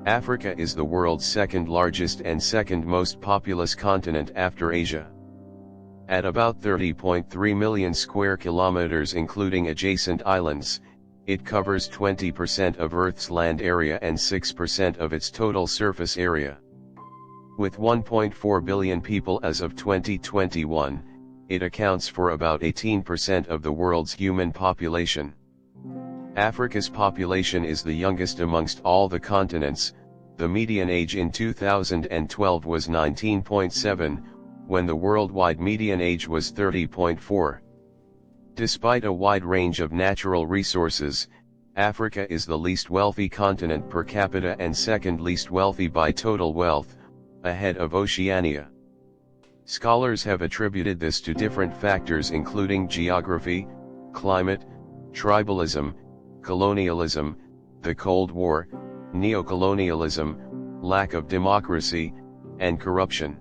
Africa is the world's second largest and second most populous continent after Asia. At about 30.3 million square kilometers including adjacent islands, it covers 20% of Earth's land area and 6% of its total surface area. With 1.4 billion people as of 2021, it accounts for about 18% of the world's human population. Africa's population is the youngest amongst all the continents. The median age in 2012 was 19.7, when the worldwide median age was 30.4. Despite a wide range of natural resources, Africa is the least wealthy continent per capita and second least wealthy by total wealth, ahead of Oceania. Scholars have attributed this to different factors including geography, climate, tribalism, colonialism, the Cold War, neocolonialism, lack of democracy, and corruption.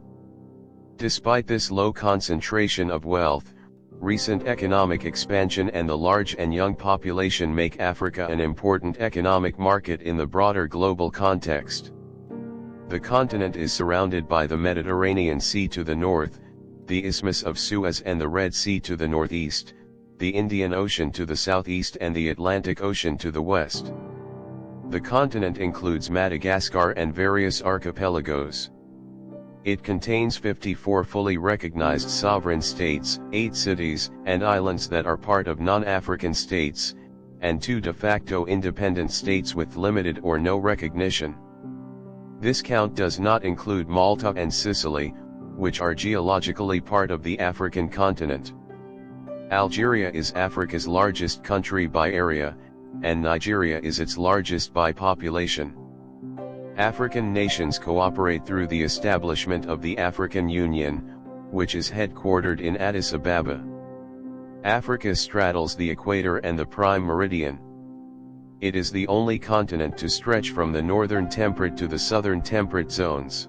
Despite this low concentration of wealth, recent economic expansion and the large and young population make Africa an important economic market in the broader global context. The continent is surrounded by the Mediterranean Sea to the north, the Isthmus of Suez and the Red Sea to the northeast, the Indian Ocean to the southeast and the Atlantic Ocean to the west. The continent includes Madagascar and various archipelagos. It contains 54 fully recognized sovereign states, 8 cities and islands that are part of non-African states, and 2 de facto independent states with limited or no recognition. This count does not include Malta and Sicily, which are geologically part of the African continent. Algeria is Africa's largest country by area, and Nigeria is its largest by population. African nations cooperate through the establishment of the African Union, which is headquartered in Addis Ababa. Africa straddles the equator and the prime meridian. It is the only continent to stretch from the northern temperate to the southern temperate zones.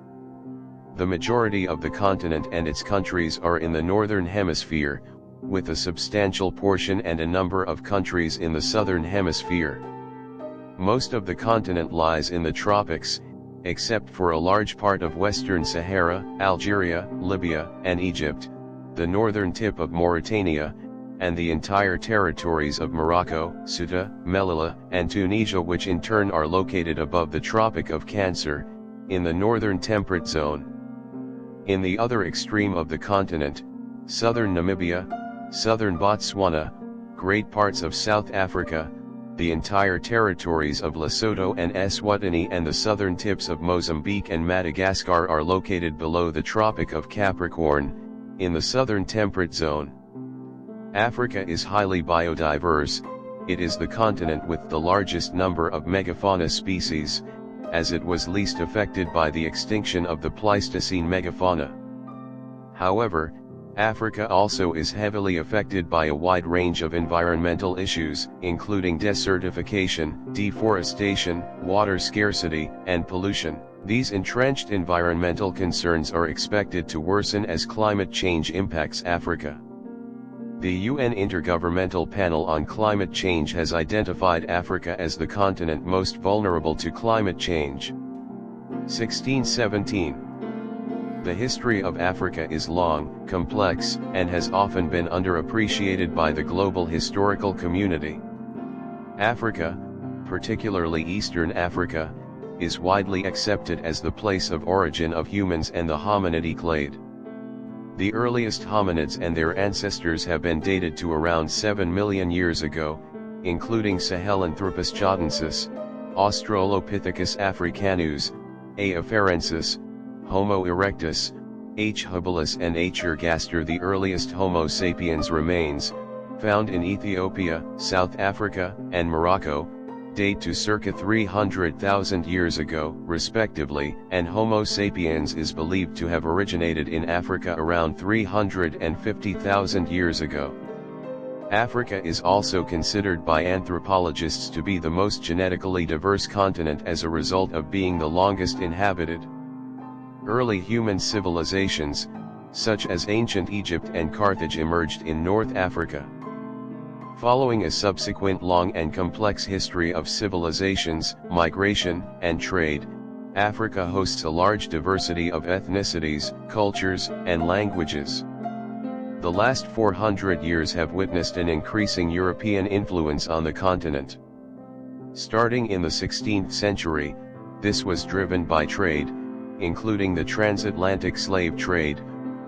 The majority of the continent and its countries are in the northern hemisphere, with a substantial portion and a number of countries in the southern hemisphere. Most of the continent lies in the tropics, except for a large part of Western Sahara, Algeria, Libya, and Egypt, the northern tip of Mauritania, and the entire territories of Morocco, Ceuta, Melilla, and Tunisia, which in turn are located above the Tropic of Cancer, in the northern temperate zone. In the other extreme of the continent, southern Namibia, southern Botswana, great parts of South Africa, the entire territories of Lesotho and Eswatini and the southern tips of Mozambique and Madagascar are located below the Tropic of Capricorn, in the southern temperate zone. Africa is highly biodiverse. It is the continent with the largest number of megafauna species, as it was least affected by the extinction of the Pleistocene megafauna. However, Africa also is heavily affected by a wide range of environmental issues, including desertification, deforestation, water scarcity, and pollution. These entrenched environmental concerns are expected to worsen as climate change impacts Africa. The UN Intergovernmental Panel on Climate Change has identified Africa as the continent most vulnerable to climate change. 1617. The history of Africa is long, complex, and has often been underappreciated by the global historical community. Africa, particularly Eastern Africa, is widely accepted as the place of origin of humans and the hominid clade. The earliest hominids and their ancestors have been dated to around 7 million years ago, including Sahelanthropus jodensis, Australopithecus africanus, A. afarensis, Homo erectus, H. habilis and H. ergaster. The earliest Homo sapiens remains, found in Ethiopia, South Africa, and Morocco, date to circa 300,000 years ago, respectively, and Homo sapiens is believed to have originated in Africa around 350,000 years ago. Africa is also considered by anthropologists to be the most genetically diverse continent as a result of being the longest inhabited. Early human civilizations, such as ancient Egypt and Carthage, emerged in North Africa. Following a subsequent long and complex history of civilizations, migration, and trade, Africa hosts a large diversity of ethnicities, cultures, and languages. The last 400 years have witnessed an increasing European influence on the continent. Starting in the 16th century, this was driven by trade, including the transatlantic slave trade,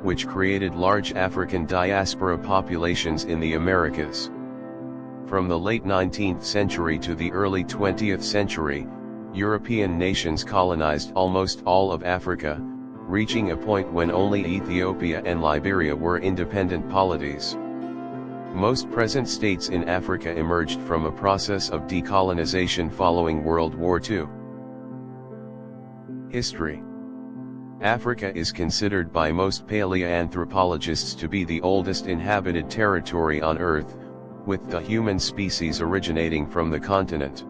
which created large African diaspora populations in the Americas. From the late 19th century to the early 20th century, European nations colonized almost all of Africa, reaching a point when only Ethiopia and Liberia were independent polities. Most present states in Africa emerged from a process of decolonization following World War II. History. Africa is considered by most paleoanthropologists to be the oldest inhabited territory on Earth, with the human species originating from the continent.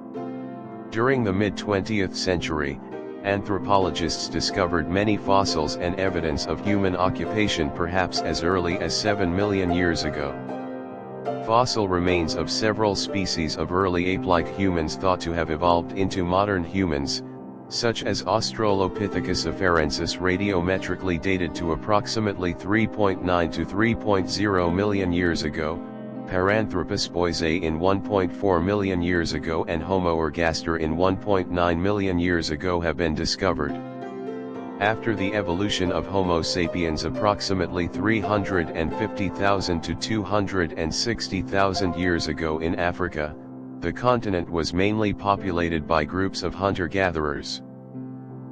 During the mid-20th century, anthropologists discovered many fossils and evidence of human occupation perhaps as early as 7 million years ago. Fossil remains of several species of early ape-like humans thought to have evolved into modern humans, such as Australopithecus afarensis radiometrically dated to approximately 3.9 to 3.0 million years ago, Paranthropus boisei in 1.4 million years ago and Homo ergaster in 1.9 million years ago have been discovered. After the evolution of Homo sapiens approximately 350,000 to 260,000 years ago in Africa, the continent was mainly populated by groups of hunter-gatherers.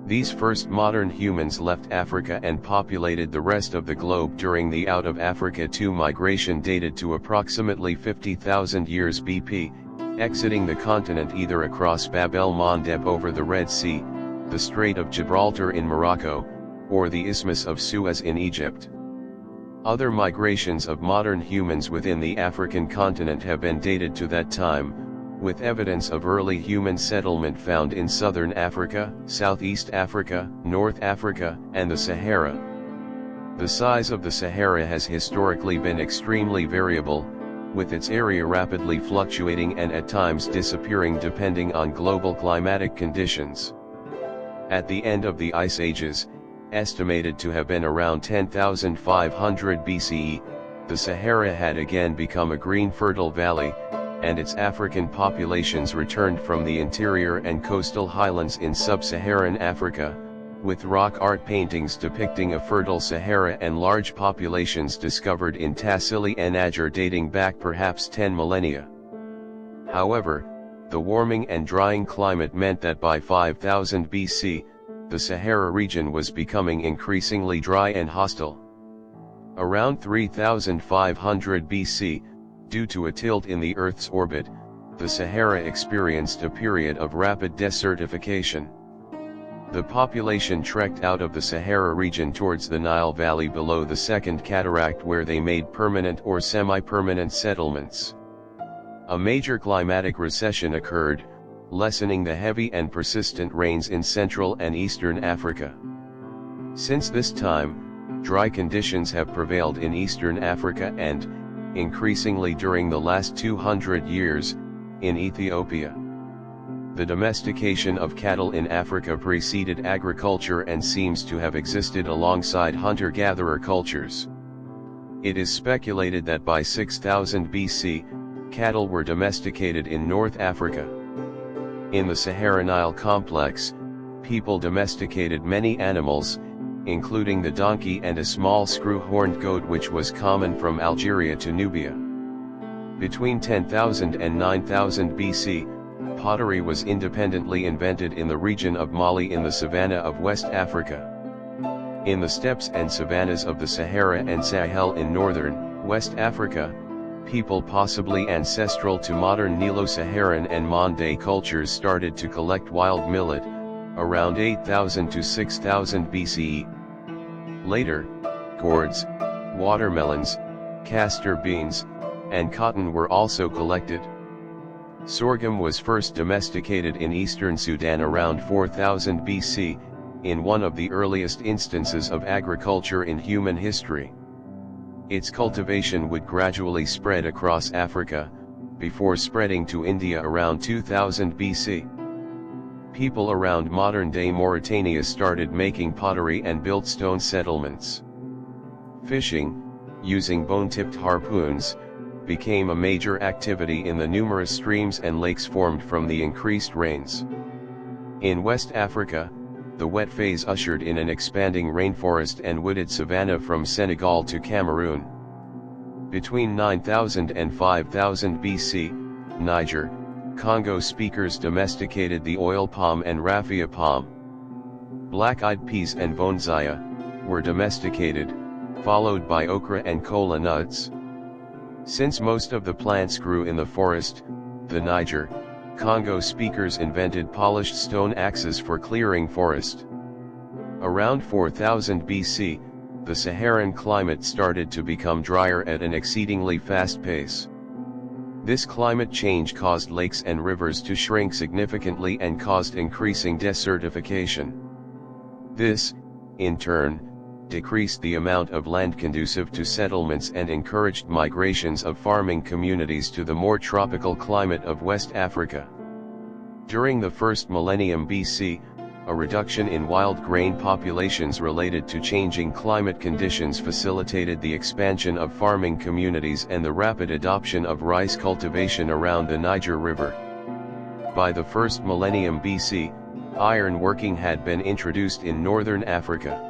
These first modern humans left Africa and populated the rest of the globe during the Out of Africa II migration dated to approximately 50,000 years BP, exiting the continent either across Bab el-Mandeb over the Red Sea, the Strait of Gibraltar in Morocco, or the Isthmus of Suez in Egypt. Other migrations of modern humans within the African continent have been dated to that time, with evidence of early human settlement found in southern Africa, Southeast Africa, North Africa, and the Sahara. The size of the Sahara has historically been extremely variable, with its area rapidly fluctuating and at times disappearing depending on global climatic conditions. At the end of the Ice Ages, estimated to have been around 10,500 BCE, the Sahara had again become a green fertile valley, and its African populations returned from the interior and coastal highlands in sub-Saharan Africa, with rock art paintings depicting a fertile Sahara and large populations discovered in Tassili and Ager dating back perhaps 10 millennia. However, the warming and drying climate meant that by 5000 BC, the Sahara region was becoming increasingly dry and hostile. Around 3500 BC, due to a tilt in the Earth's orbit, the Sahara experienced a period of rapid desertification. The population trekked out of the Sahara region towards the Nile Valley below the Second Cataract where they made permanent or semi-permanent settlements. A major climatic recession occurred, lessening the heavy and persistent rains in Central and Eastern Africa. Since this time, dry conditions have prevailed in Eastern Africa and, increasingly during the last 200 years, in Ethiopia. The domestication of cattle in Africa preceded agriculture and seems to have existed alongside hunter-gatherer cultures. It is speculated that by 6000 BC, cattle were domesticated in North Africa. In the Sahara-Nile complex, people domesticated many animals, including the donkey and a small screw-horned goat which was common from Algeria to Nubia. Between 10,000 and 9000 BC, pottery was independently invented in the region of Mali in the savanna of West Africa. In the steppes and savannas of the Sahara and Sahel in northern, West Africa, people possibly ancestral to modern Nilo-Saharan and Mande cultures started to collect wild millet, around 8000 to 6000 BCE. Later, gourds, watermelons, castor beans, and cotton were also collected. Sorghum was first domesticated in eastern Sudan around 4000 BC, in one of the earliest instances of agriculture in human history. Its cultivation would gradually spread across Africa, before spreading to India around 2000 BC. people around modern-day Mauritania started making pottery and built stone settlements. Fishing, using bone-tipped harpoons, became a major activity in the numerous streams and lakes formed from the increased rains. In West Africa, the wet phase ushered in an expanding rainforest and wooded savanna from Senegal to Cameroon. Between 9000 and 5000 BC, Niger, Congo speakers domesticated the oil palm and raffia palm. Black-eyed peas and bonzaya were domesticated, followed by okra and kola nuts. Since most of the plants grew in the forest, the Niger, Congo speakers invented polished stone axes for clearing forest. Around 4000 BC, the Saharan climate started to become drier at an exceedingly fast pace. This climate change caused lakes and rivers to shrink significantly and caused increasing desertification. This, in turn, decreased the amount of land conducive to settlements and encouraged migrations of farming communities to the more tropical climate of West Africa. During the first millennium BC, a reduction in wild grain populations related to changing climate conditions facilitated the expansion of farming communities and the rapid adoption of rice cultivation around the Niger River. By the first millennium BC, iron working had been introduced in northern Africa.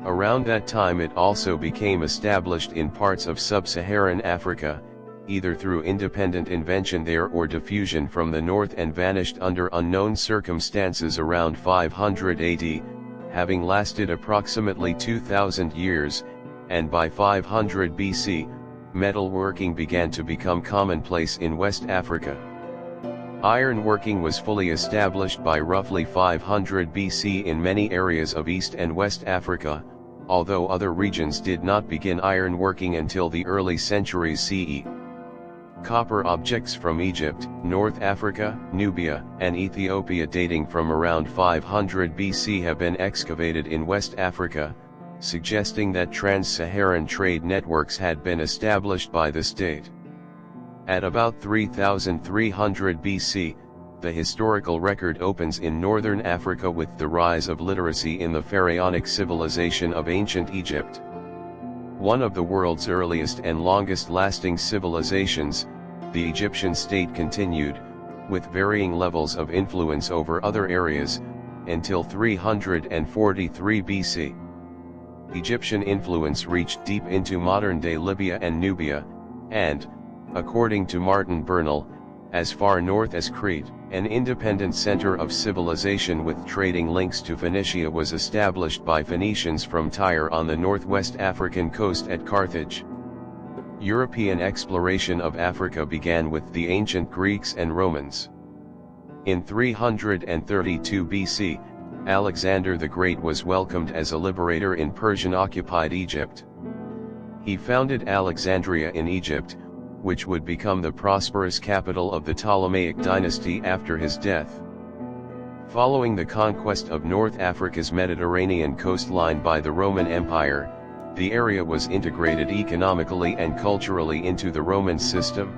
Around that time it also became established in parts of sub-Saharan Africa, either through independent invention there or diffusion from the north, and vanished under unknown circumstances around 500 AD, having lasted approximately 2000 years, and by 500 BC, metalworking began to become commonplace in West Africa. Iron working was fully established by roughly 500 BC in many areas of East and West Africa, although other regions did not begin iron working until the early centuries CE. Copper objects from Egypt, North Africa, Nubia, and Ethiopia dating from around 500 BC have been excavated in West Africa, suggesting that trans-Saharan trade networks had been established by the state. At about 3300 BC, the historical record opens in northern Africa with the rise of literacy in the pharaonic civilization of ancient Egypt. One of the world's earliest and longest-lasting civilizations, the Egyptian state continued, with varying levels of influence over other areas, until 343 BC. Egyptian influence reached deep into modern-day Libya and Nubia, and, according to Martin Bernal, as far north as Crete. An independent center of civilization with trading links to Phoenicia was established by Phoenicians from Tyre on the northwest African coast at Carthage. European exploration of Africa began with the ancient Greeks and Romans. In 332 BC, Alexander the Great was welcomed as a liberator in Persian-occupied Egypt. He founded Alexandria in Egypt, which would become the prosperous capital of the Ptolemaic dynasty after his death. Following the conquest of North Africa's Mediterranean coastline by the Roman Empire, the area was integrated economically and culturally into the Roman system.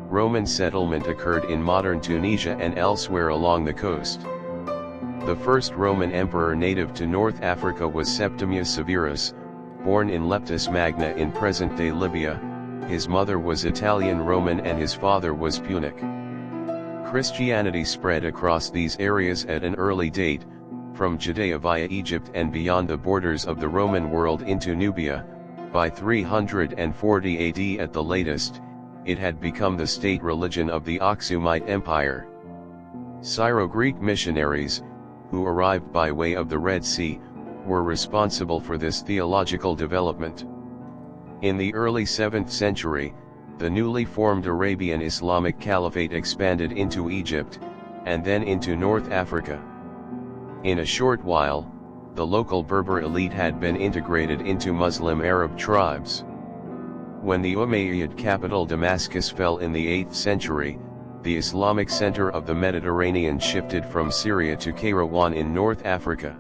Roman settlement occurred in modern Tunisia and elsewhere along the coast. The first Roman emperor native to North Africa was Septimius Severus, born in Leptis Magna in present-day Libya. His mother was Italian Roman and his father was Punic. Christianity spread across these areas at an early date, from Judea via Egypt and beyond the borders of the Roman world into Nubia. By 340 AD at the latest, it had become the state religion of the Aksumite Empire. Syro-Greek missionaries, who arrived by way of the Red Sea, were responsible for this theological development. In the early 7th century, the newly formed Arabian Islamic Caliphate expanded into Egypt, and then into North Africa. In a short while, the local Berber elite had been integrated into Muslim Arab tribes. When the Umayyad capital Damascus fell in the 8th century, the Islamic center of the Mediterranean shifted from Syria to Kairouan in North Africa.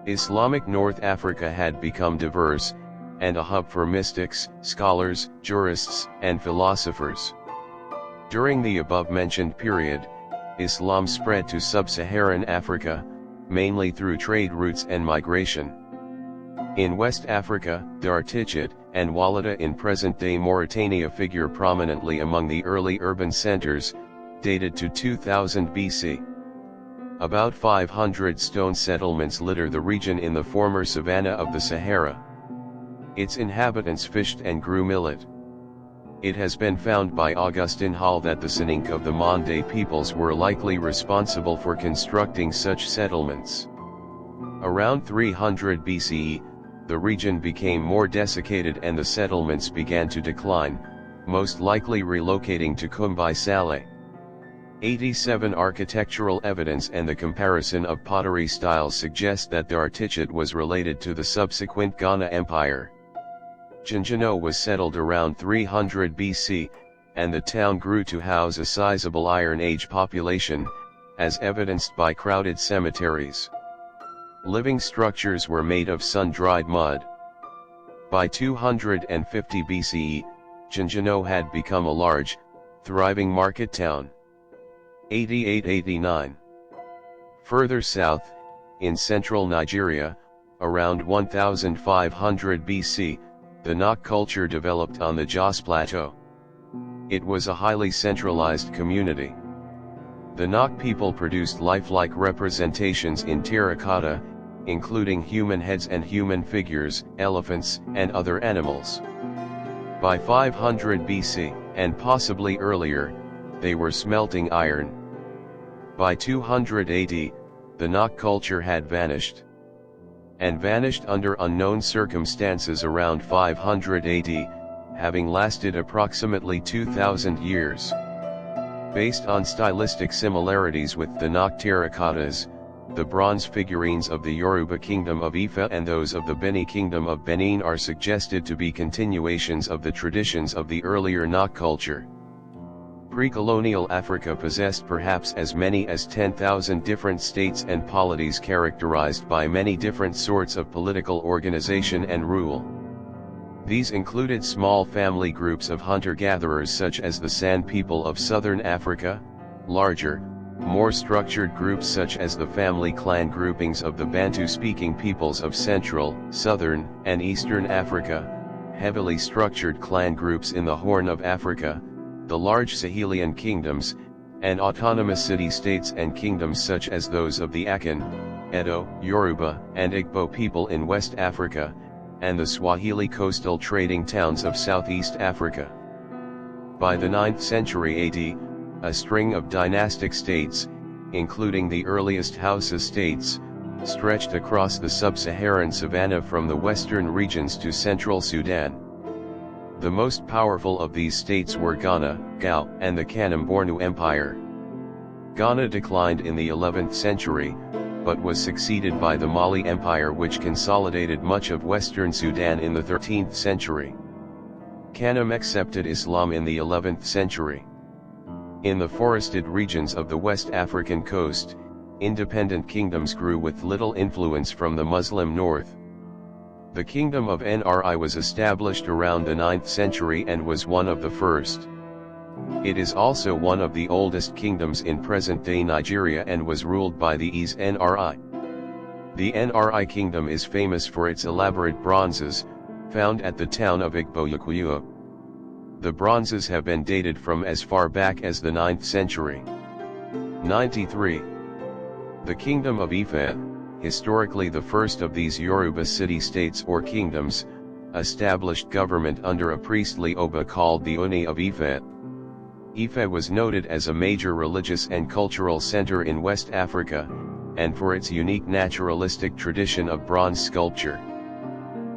Islamic North Africa had become diverse, and a hub for mystics, scholars, jurists, and philosophers. During the above-mentioned period, Islam spread to sub-Saharan Africa, mainly through trade routes and migration. In West Africa, the Artichet and Walata in present-day Mauritania figure prominently among the early urban centers, dated to 2000 BC. About 500 stone settlements litter the region in the former savanna of the Sahara. Its inhabitants fished and grew millet. It has been found by Augustin Hall that the Soninke of the Mande peoples were likely responsible for constructing such settlements. Around 300 BCE, the region became more desiccated and the settlements began to decline, most likely relocating to Kumbai Saleh. 87 architectural evidence and the comparison of pottery styles suggest that the Artichet was related to the subsequent Ghana Empire. Djinjano was settled around 300 BC, and the town grew to house a sizable Iron Age population, as evidenced by crowded cemeteries. Living structures were made of sun-dried mud. By 250 BCE, Djinjano had become a large, thriving market town. 88-89. Further south, in central Nigeria, around 1500 BC, the Nok culture developed on the Jos Plateau. It was a highly centralized community. The Nok people produced lifelike representations in terracotta, including human heads and human figures, elephants, and other animals. By 500 BC, and possibly earlier, they were smelting iron. By 200 AD, the Nok culture had vanished. And vanished under unknown circumstances around 500 AD, having lasted approximately 2,000 years. Based on stylistic similarities with the Nok terracottas, the bronze figurines of the Yoruba Kingdom of Ife and those of the Beni Kingdom of Benin are suggested to be continuations of the traditions of the earlier Nok culture. Pre-colonial Africa possessed perhaps as many as 10,000 different states and polities characterized by many different sorts of political organization and rule. These included small family groups of hunter-gatherers such as the San people of southern Africa, larger, more structured groups such as the family clan groupings of the Bantu-speaking peoples of Central, Southern, and Eastern Africa, heavily structured clan groups in the Horn of Africa, the large Sahelian kingdoms, and autonomous city-states and kingdoms such as those of the Akan, Edo, Yoruba, and Igbo people in West Africa, and the Swahili coastal trading towns of Southeast Africa. By the 9th century AD, a string of dynastic states, including the earliest Hausa states, stretched across the sub-Saharan savanna from the western regions to central Sudan. The most powerful of these states were Ghana, Gao, and the Kanem-Bornu Empire. Ghana declined in the 11th century, but was succeeded by the Mali Empire, which consolidated much of western Sudan in the 13th century. Kanem accepted Islam in the 11th century. In the forested regions of the West African coast, independent kingdoms grew with little influence from the Muslim north. The kingdom of Nri was established around the 9th century and was one of the first. It is also one of the oldest kingdoms in present-day Nigeria and was ruled by the Is Nri. The Nri kingdom is famous for its elaborate bronzes, found at the town of Igboukuyua. The bronzes have been dated from as far back as the 9th century. 93. The Kingdom of Ife, historically the first of these Yoruba city-states or kingdoms, established government under a priestly Oba called the Oni of Ife. Ife was noted as a major religious and cultural center in West Africa, and for its unique naturalistic tradition of bronze sculpture.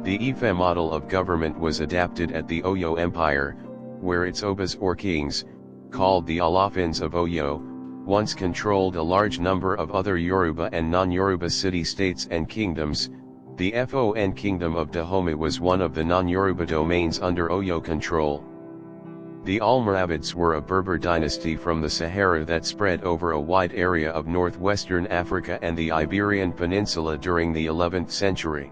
The Ife model of government was adapted at the Oyo Empire, where its Obas or kings, called the Alafins of Oyo, once controlled a large number of other Yoruba and non-Yoruba city-states and kingdoms. The Fon Kingdom of Dahomey was one of the non-Yoruba domains under Oyo control. The Almoravids were a Berber dynasty from the Sahara that spread over a wide area of northwestern Africa and the Iberian Peninsula during the 11th century.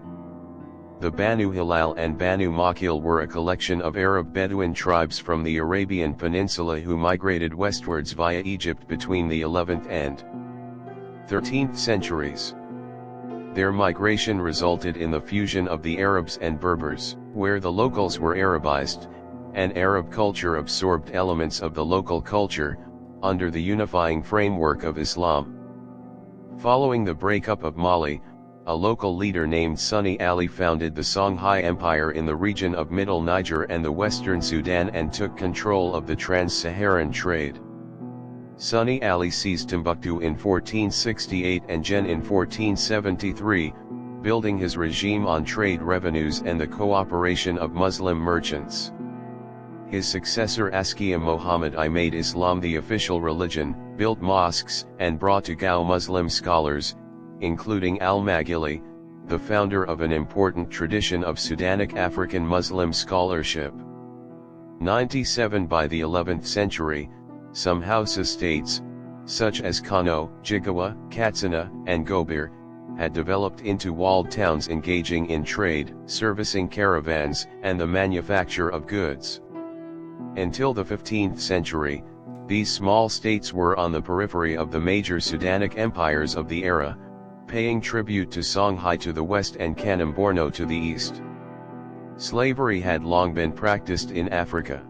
The Banu Hilal and Banu Makil were a collection of Arab Bedouin tribes from the Arabian Peninsula who migrated westwards via Egypt between the 11th and 13th centuries. Their migration resulted in the fusion of the Arabs and Berbers, where the locals were Arabized, and Arab culture absorbed elements of the local culture, under the unifying framework of Islam. Following the breakup of Mali, a local leader named Sunni Ali founded the Songhai Empire in the region of Middle Niger and the Western Sudan and took control of the trans-Saharan trade. Sunni Ali seized Timbuktu in 1468 and Jen in 1473, building his regime on trade revenues and the cooperation of Muslim merchants. His successor Askia Muhammad I made Islam the official religion, built mosques, and brought to Gao Muslim scholars, including Al-Maghili, the founder of an important tradition of Sudanic African Muslim scholarship. 97 By the 11th century, some Hausa states, such as Kano, Jigawa, Katsina, and Gobir, had developed into walled towns engaging in trade, servicing caravans, and the manufacture of goods. Until the 15th century, these small states were on the periphery of the major Sudanic empires of the era, paying tribute to Songhai to the west and Kanem-Borno to the east. Slavery had long been practiced in Africa.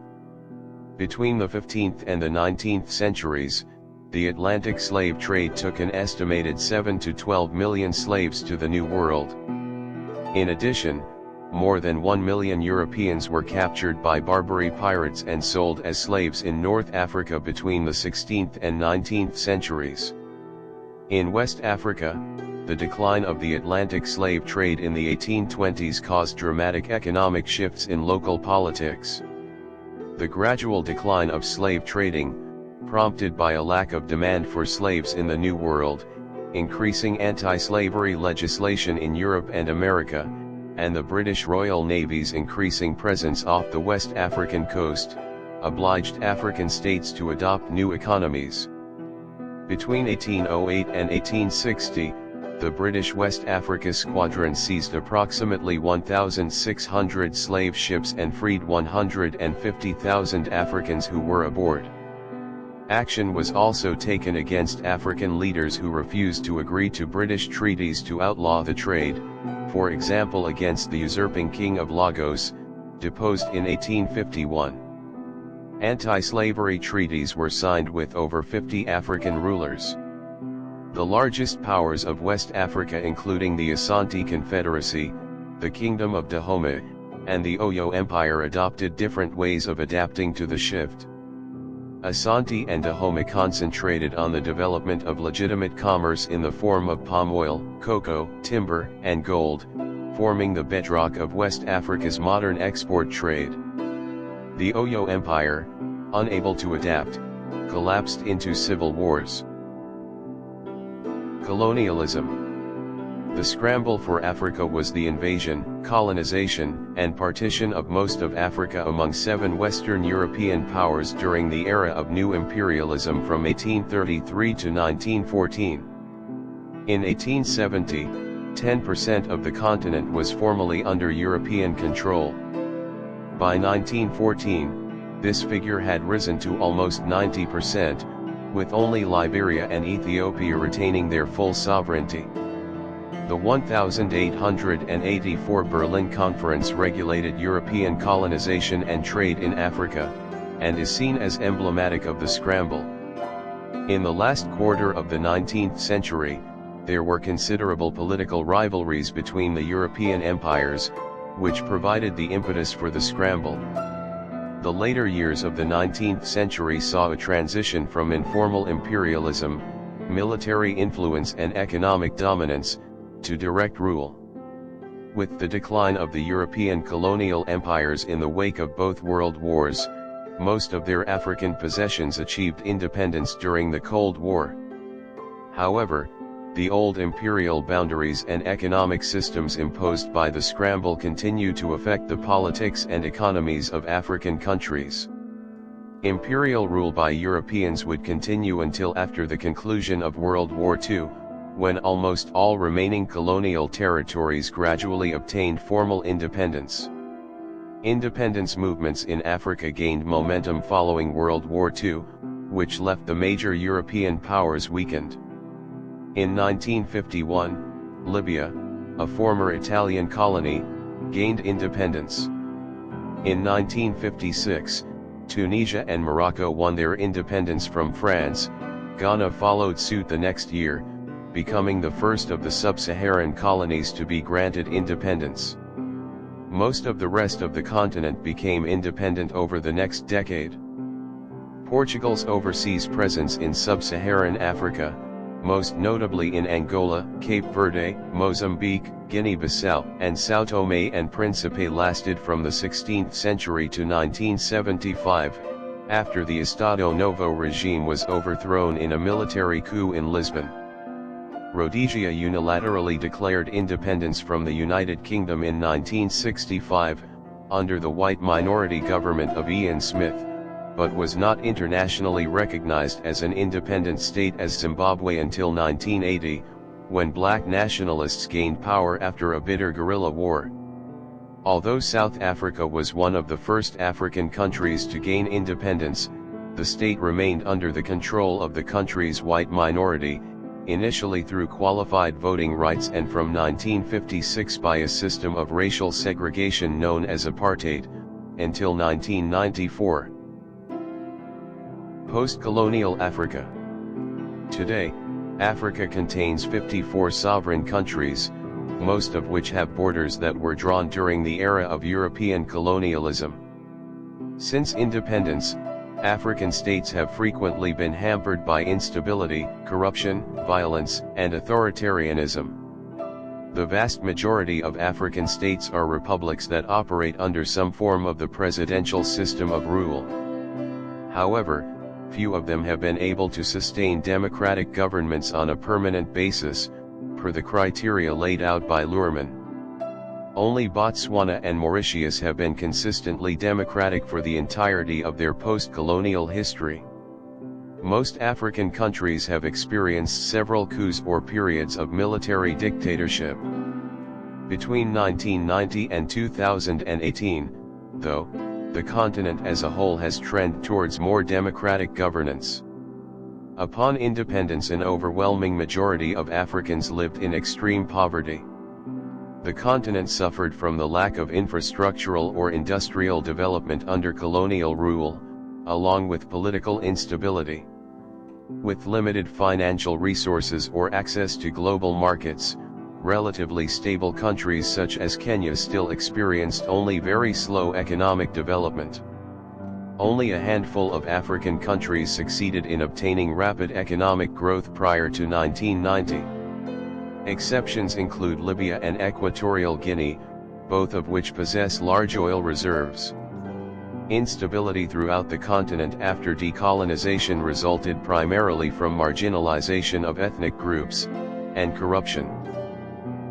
Between the 15th and the 19th centuries, the Atlantic slave trade took an estimated 7 to 12 million slaves to the New World. In addition, more than 1 million Europeans were captured by Barbary pirates and sold as slaves in North Africa between the 16th and 19th centuries. In West Africa, the decline of the Atlantic slave trade in the 1820s caused dramatic economic shifts in local politics. The gradual decline of slave trading, prompted by a lack of demand for slaves in the New World, increasing anti-slavery legislation in Europe and America, and the British Royal Navy's increasing presence off the West African coast, obliged African states to adopt new economies. Between 1808 and 1860, the British West Africa Squadron seized approximately 1,600 slave ships and freed 150,000 Africans who were aboard. Action was also taken against African leaders who refused to agree to British treaties to outlaw the trade, for example against the usurping King of Lagos, deposed in 1851. Anti-slavery treaties were signed with over 50 African rulers. The largest powers of West Africa including the Asante Confederacy, the Kingdom of Dahomey, and the Oyo Empire adopted different ways of adapting to the shift. Asante and Dahomey concentrated on the development of legitimate commerce in the form of palm oil, cocoa, timber, and gold, forming the bedrock of West Africa's modern export trade. The Oyo Empire, unable to adapt, collapsed into civil wars. Colonialism. The scramble for Africa was the invasion, colonization, and partition of most of Africa among 7 Western European powers during the era of new imperialism from 1833 to 1914. In 1870, 10% of the continent was formally under European control. By 1914, this figure had risen to almost 90%, with only Liberia and Ethiopia retaining their full sovereignty. The 1884 Berlin Conference regulated European colonization and trade in Africa, and is seen as emblematic of the scramble. In the last quarter of the 19th century, there were considerable political rivalries between the European empires, which provided the impetus for the scramble. The later years of the 19th century saw a transition from informal imperialism, military influence and economic dominance, to direct rule. With the decline of the European colonial empires in the wake of both world wars, most of their African possessions achieved independence during the Cold War. However, the old imperial boundaries and economic systems imposed by the scramble continue to affect the politics and economies of African countries. Imperial rule by Europeans would continue until after the conclusion of World War II, when almost all remaining colonial territories gradually obtained formal independence. Independence movements in Africa gained momentum following World War II, which left the major European powers weakened. In 1951, Libya, a former Italian colony, gained independence. In 1956, Tunisia and Morocco won their independence from France. Ghana followed suit the next year, becoming the first of the sub-Saharan colonies to be granted independence. Most of the rest of the continent became independent over the next decade. Portugal's overseas presence in sub-Saharan Africa, most notably in Angola, Cape Verde, Mozambique, Guinea-Bissau, and São Tomé and Príncipe, lasted from the 16th century to 1975, after the Estado Novo regime was overthrown in a military coup in Lisbon. Rhodesia unilaterally declared independence from the United Kingdom in 1965, under the white minority government of Ian Smith, but was not internationally recognized as an independent state as Zimbabwe until 1980, when black nationalists gained power after a bitter guerrilla war. Although South Africa was one of the first African countries to gain independence, the state remained under the control of the country's white minority, initially through qualified voting rights and from 1956 by a system of racial segregation known as apartheid, until 1994. Post-colonial Africa. Today, Africa contains 54 sovereign countries, most of which have borders that were drawn during the era of European colonialism. Since independence, African states have frequently been hampered by instability, corruption, violence, and authoritarianism. The vast majority of African states are republics that operate under some form of the presidential system of rule. However, few of them have been able to sustain democratic governments on a permanent basis, per the criteria laid out by Luhrmann. Only Botswana and Mauritius have been consistently democratic for the entirety of their post-colonial history. Most African countries have experienced several coups or periods of military dictatorship. Between 1990 and 2018, though, the continent as a whole has trended towards more democratic governance. Upon independence, an overwhelming majority of Africans lived in extreme poverty. The continent suffered from the lack of infrastructural or industrial development under colonial rule, along with political instability. With limited financial resources or access to global markets, relatively stable countries such as Kenya still experienced only very slow economic development. Only a handful of African countries succeeded in obtaining rapid economic growth prior to 1990. Exceptions include Libya and Equatorial Guinea, both of which possess large oil reserves. Instability throughout the continent after decolonization resulted primarily from marginalization of ethnic groups, and corruption.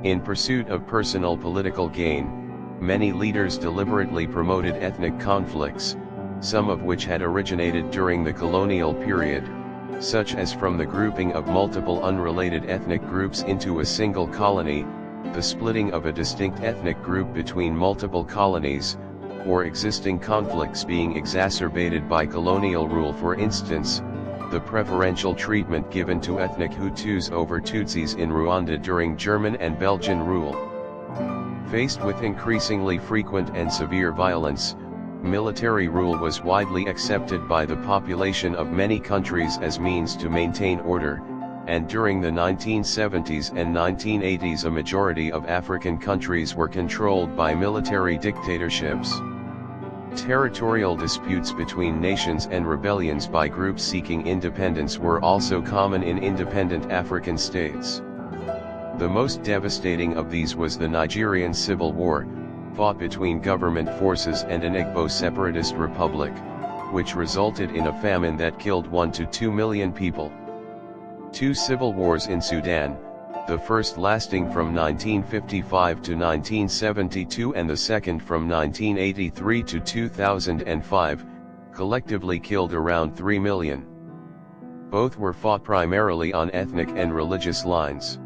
In pursuit of personal political gain, many leaders deliberately promoted ethnic conflicts, some of which had originated during the colonial period, such as from the grouping of multiple unrelated ethnic groups into a single colony, the splitting of a distinct ethnic group between multiple colonies, or existing conflicts being exacerbated by colonial rule. For instance, the preferential treatment given to ethnic Hutus over Tutsis in Rwanda during German and Belgian rule. Faced with increasingly frequent and severe violence, military rule was widely accepted by the population of many countries as means to maintain order, and during the 1970s and 1980s a majority of African countries were controlled by military dictatorships. Territorial disputes between nations and rebellions by groups seeking independence were also common in independent African states. The most devastating of these was the Nigerian Civil War, fought between government forces and an Igbo separatist republic, which resulted in a famine that killed 1 to 2 million people. Two civil wars in Sudan, the first lasting from 1955 to 1972 and the second from 1983 to 2005, collectively killed around 3 million. Both were fought primarily on ethnic and religious lines.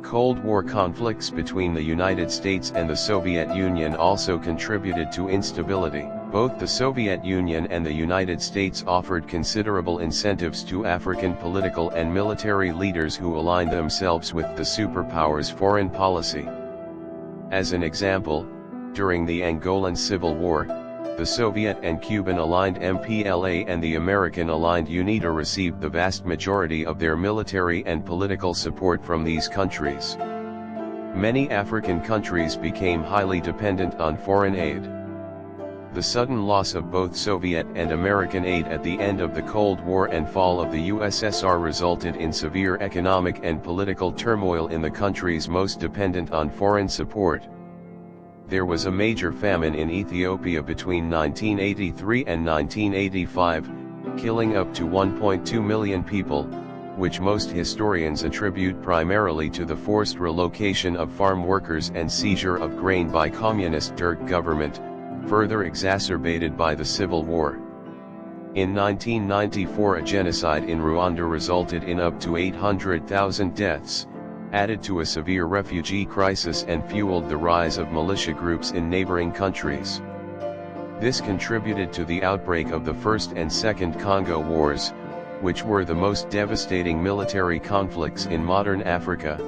Cold War conflicts between the United States and the Soviet Union also contributed to instability. Both the Soviet Union and the United States offered considerable incentives to African political and military leaders who aligned themselves with the superpowers' foreign policy. As an example, during the Angolan Civil War, the Soviet and Cuban-aligned MPLA and the American-aligned UNITA received the vast majority of their military and political support from these countries. Many African countries became highly dependent on foreign aid. The sudden loss of both Soviet and American aid at the end of the Cold War and fall of the USSR resulted in severe economic and political turmoil in the countries most dependent on foreign support. There was a major famine in Ethiopia between 1983 and 1985, killing up to 1.2 million people, which most historians attribute primarily to the forced relocation of farm workers and seizure of grain by communist Derg government, further exacerbated by the Civil War. In 1994, a genocide in Rwanda resulted in up to 800,000 deaths, added to a severe refugee crisis and fueled the rise of militia groups in neighboring countries. This contributed to the outbreak of the First and Second Congo Wars, which were the most devastating military conflicts in modern Africa,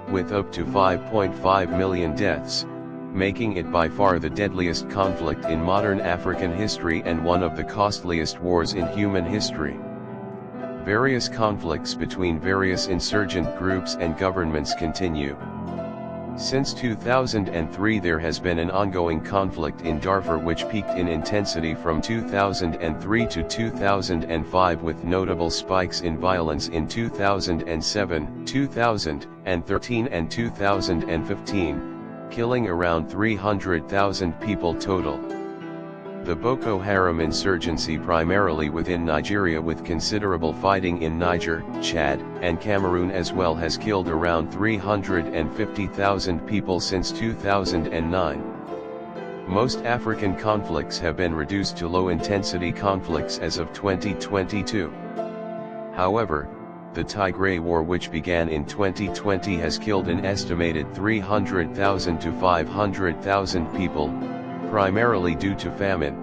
with up to 5.5 million deaths, making it by far the deadliest conflict in modern African history and one of the costliest wars in human history. Various conflicts between various insurgent groups and governments continue. Since 2003 there has been an ongoing conflict in Darfur which peaked in intensity from 2003 to 2005 with notable spikes in violence in 2007, 2013 and 2015, killing around 300,000 people total. The Boko Haram insurgency primarily within Nigeria with considerable fighting in Niger, Chad, and Cameroon as well has killed around 350,000 people since 2009. Most African conflicts have been reduced to low-intensity conflicts as of 2022. However, the Tigray War which began in 2020 has killed an estimated 300,000 to 500,000 people, primarily due to famine.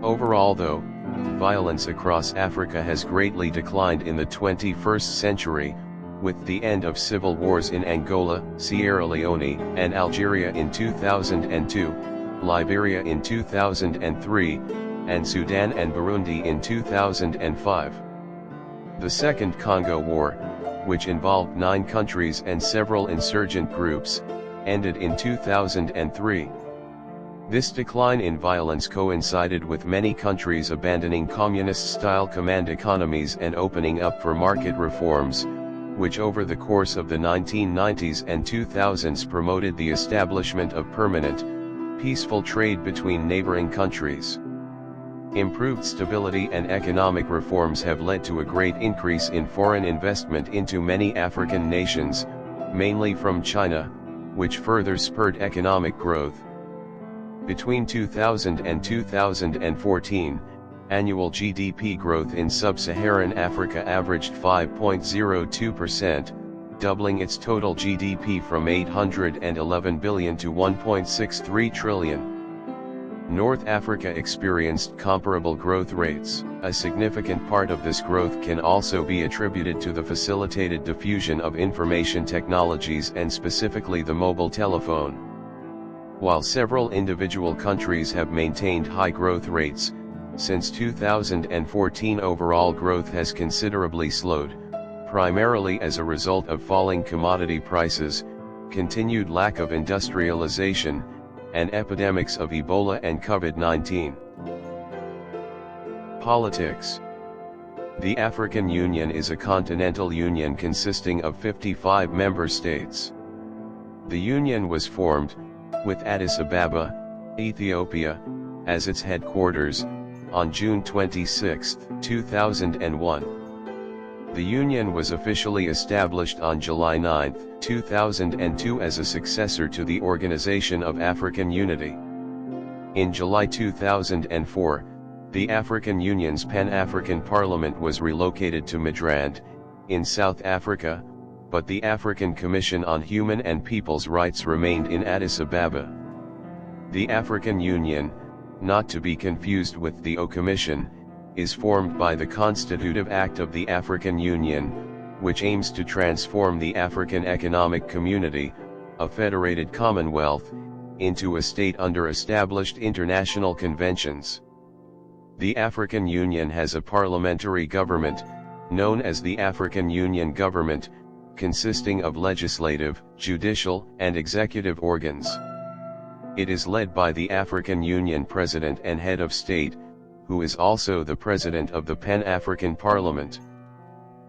Overall though, violence across Africa has greatly declined in the 21st century, with the end of civil wars in Angola, Sierra Leone, and Algeria in 2002, Liberia in 2003, and Sudan and Burundi in 2005. The Second Congo War, which involved 9 countries and several insurgent groups, ended in 2003. This decline in violence coincided with many countries abandoning communist-style command economies and opening up for market reforms, which over the course of the 1990s and 2000s promoted the establishment of permanent, peaceful trade between neighboring countries. Improved stability and economic reforms have led to a great increase in foreign investment into many African nations, mainly from China, which further spurred economic growth. Between 2000 and 2014, annual GDP growth in sub-Saharan Africa averaged 5.02%, doubling its total GDP from 811 billion to 1.63 trillion. North Africa experienced comparable growth rates. A significant part of this growth can also be attributed to the facilitated diffusion of information technologies and specifically the mobile telephone. While several individual countries have maintained high growth rates, since 2014 overall growth has considerably slowed, primarily as a result of falling commodity prices, continued lack of industrialization, and epidemics of Ebola and COVID-19. Politics. The African Union is a continental union consisting of 55 member states. The union was formed, with Addis Ababa, Ethiopia, as its headquarters, on June 26, 2001. The Union was officially established on July 9, 2002 as a successor to the Organization of African Unity. In July 2004, The African Union's Pan-African Parliament was relocated to Midrand, in South Africa, but the African Commission on Human and People's Rights remained in Addis Ababa. The African Union, not to be confused with the O Commission, is formed by the Constitutive Act of the African Union, which aims to transform the African Economic Community, a federated commonwealth, into a state under established international conventions. The African Union has a parliamentary government, known as the African Union Government, consisting of legislative, judicial, and executive organs. It is led by the African Union President and Head of State, who is also the President of the Pan-African Parliament.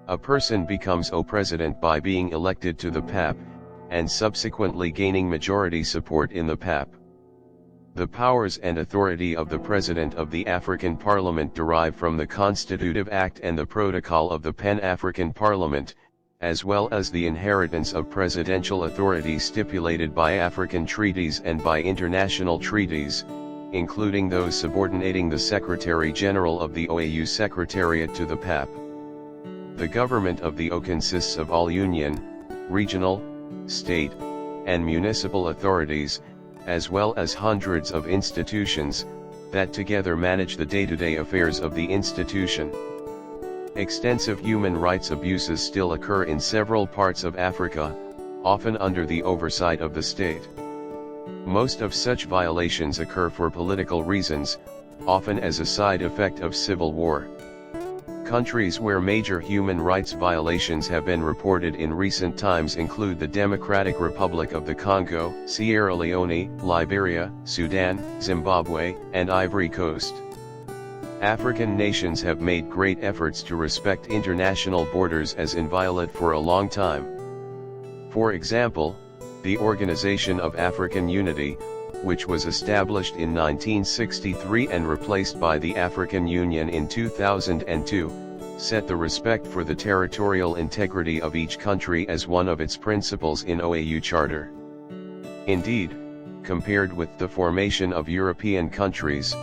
A person becomes O-President by being elected to the PAP, and subsequently gaining majority support in the PAP. The powers and authority of the President of the African Parliament derive from the Constitutive Act and the Protocol of the Pan-African Parliament, as well as the inheritance of presidential authority stipulated by African treaties and by international treaties, including those subordinating the Secretary-General of the OAU Secretariat to the PAP. The government of the O consists of all union, regional, state, and municipal authorities, as well as hundreds of institutions, that together manage the day-to-day affairs of the institution. Extensive human rights abuses still occur in several parts of Africa, often under the oversight of the state. Most of such violations occur for political reasons, often as a side effect of civil war. Countries where major human rights violations have been reported in recent times include the Democratic Republic of the Congo, Sierra Leone, Liberia, Sudan, Zimbabwe, and Ivory Coast. African nations have made great efforts to respect international borders as inviolate for a long time. For example, the Organization of African Unity, which was established in 1963 and replaced by the African Union in 2002, set the respect for the territorial integrity of each country as one of its principles in OAU Charter. Indeed, compared with the formation of European countries,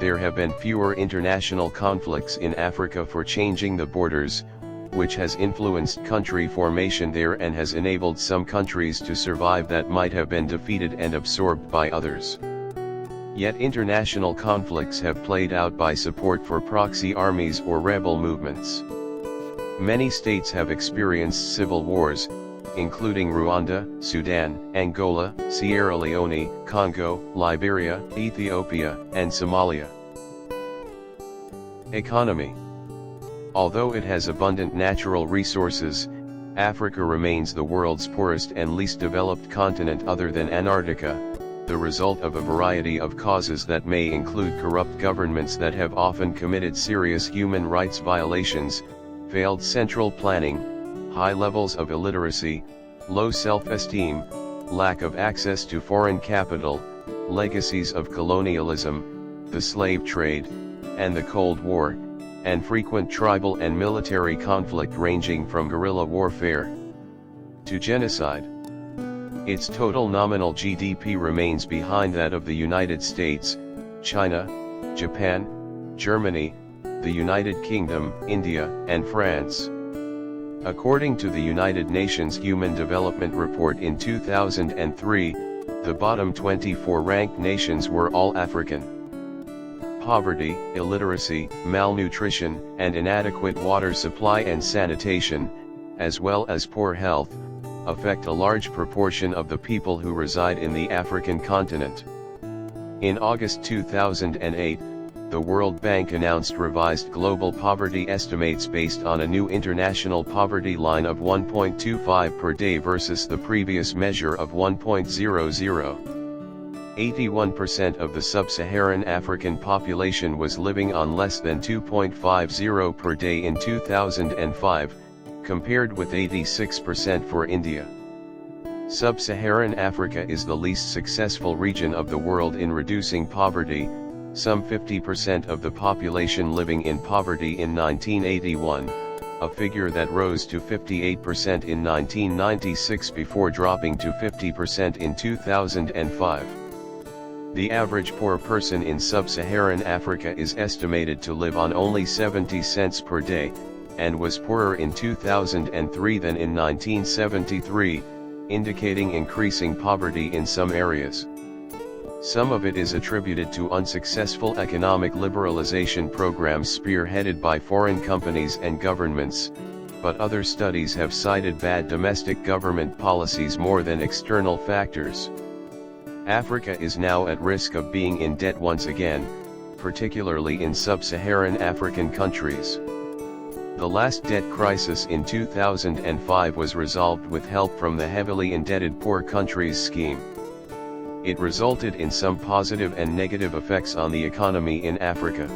there have been fewer international conflicts in Africa for changing the borders, which has influenced country formation there and has enabled some countries to survive that might have been defeated and absorbed by others. Yet international conflicts have played out by support for proxy armies or rebel movements. Many states have experienced civil wars, including Rwanda, Sudan, Angola, Sierra Leone, Congo, Liberia, Ethiopia, and Somalia. Economy. Although it has abundant natural resources, Africa remains the world's poorest and least developed continent other than Antarctica, the result of a variety of causes that may include corrupt governments that have often committed serious human rights violations, failed central planning, high levels of illiteracy, low self-esteem, lack of access to foreign capital, legacies of colonialism, the slave trade, and the Cold War, and frequent tribal and military conflict ranging from guerrilla warfare to genocide. Its total nominal GDP remains behind that of the United States, China, Japan, Germany, the United Kingdom, India, and France. According to the United Nations Human Development Report in 2003, the bottom 24 ranked nations were all African. Poverty, illiteracy, malnutrition, and inadequate water supply and sanitation, as well as poor health, affect a large proportion of the people who reside in the African continent. In August 2008, the World Bank announced revised global poverty estimates based on a new international poverty line of 1.25 per day versus the previous measure of 1.00. 81% of the sub-Saharan African population was living on less than 2.50 per day in 2005, compared with 86% for India. Sub-Saharan Africa is the least successful region of the world in reducing poverty, some 50% of the population living in poverty in 1981, a figure that rose to 58% in 1996 before dropping to 50% in 2005. The average poor person in sub-Saharan Africa is estimated to live on only 70 cents per day, and was poorer in 2003 than in 1973, indicating increasing poverty in some areas. Some of it is attributed to unsuccessful economic liberalization programs spearheaded by foreign companies and governments, but other studies have cited bad domestic government policies more than external factors. Africa is now at risk of being in debt once again, particularly in sub-Saharan African countries. The last debt crisis in 2005 was resolved with help from the Heavily Indebted Poor Countries scheme. It resulted in some positive and negative effects on the economy in Africa.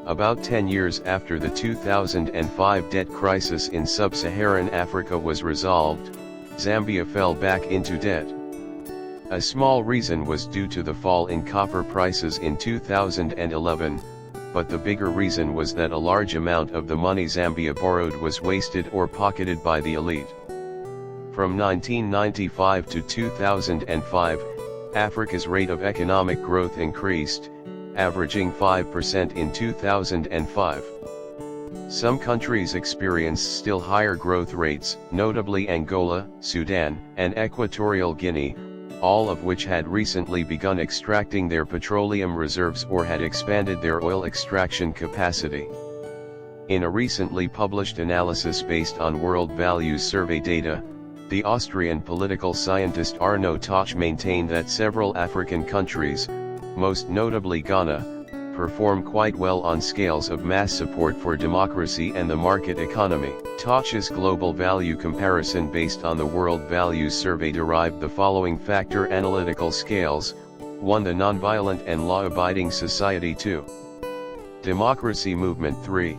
About 10 years after the 2005 debt crisis in sub-Saharan Africa was resolved, Zambia fell back into debt. A small reason was due to the fall in copper prices in 2011, but the bigger reason was that a large amount of the money Zambia borrowed was wasted or pocketed by the elite. From 1995 to 2005, Africa's rate of economic growth increased, averaging 5% in 2005. Some countries experienced still higher growth rates, notably Angola, Sudan, and Equatorial Guinea, all of which had recently begun extracting their petroleum reserves or had expanded their oil extraction capacity. In a recently published analysis based on World Values Survey data, the Austrian political scientist Arno Toch maintained that several African countries, most notably Ghana, perform quite well on scales of mass support for democracy and the market economy. Toch's global value comparison based on the World Values Survey derived the following factor analytical scales: 1. The nonviolent and law-abiding society. 2. Democracy movement. 3.